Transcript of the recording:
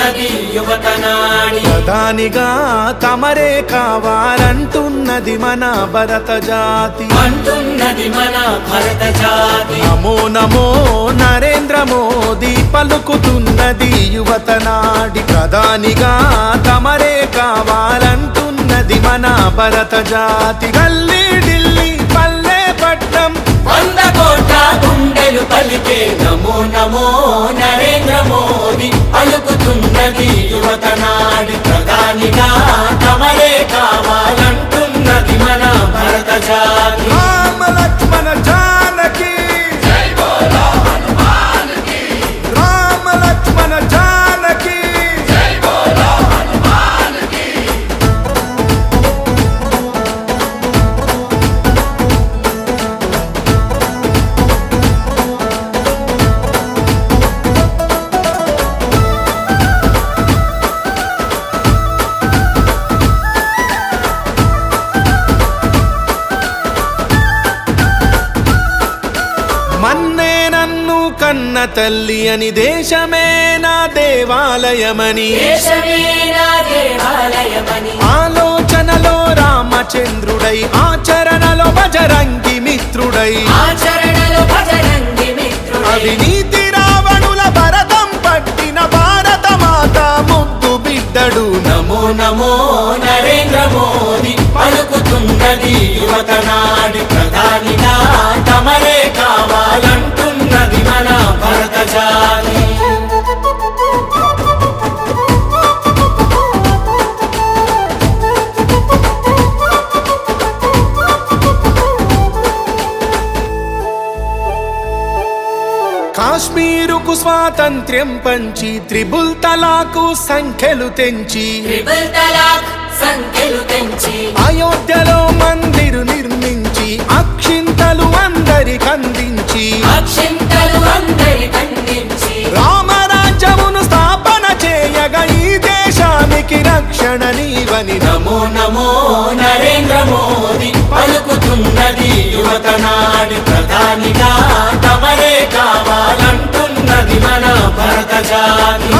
పలుకుతున్నది యువతనాడి ప్రధానిగా తమరే కావాలంటున్నది మన భరత జాతి అంటున్నది మన భరత జాతి నమో నమో నరేంద్ర మోదీ పలుకుతున్నది యువతనాడి ప్రధానిగా తమరే కావాలంటున్నది మన భరత జాతి గల్లీ ఢిల్లీ పల్లె పట్నం 100 కోట్ల గుండెలు పలికే నమో నమో నరేంద్ర మోదీ పలుకుతున్నది యువతనాడి ప్రధానిగా తమరే కావాలంటున్నది మన భరత జాతి రామ లక్ష్మణ జానకి రామ లక్ష్మణ జానకి మన్నే నన్ను కన్న తల్లి అని దేశమే నా దేవాలయమని ఆలోచనలో రామచంద్రుడై ఆచరణలో బజరంగి మిత్రుడై అవినీతి రావణుల భరతం పట్టిన భారత మాత ముద్దు బిడ్డడు నమో నమో నరేంద్ర మోదీ పలుకుతున్నది యువతనాడి ప్రధానిగా తమరే కావాలంటున్నది మన భరత జాతి కాశ్మీరుకు స్వాతంత్ర్యం పంచి త్రిబుల్ తలాకు సంఖ్యలు తెంచి అయోధ్యలో మందిరు నిర్మించి అక్షింతలు అందరికందించి రామరాజ్యమును స్థాపన చేయగా ఈ దేశానికి రక్షణ నీవని నమో నమో నరేంద్ర మోదీ పలుకుతున్నది యువతనాడి ప్రధానిగా తమరే కావాలంటున్నది మన భరత జాతి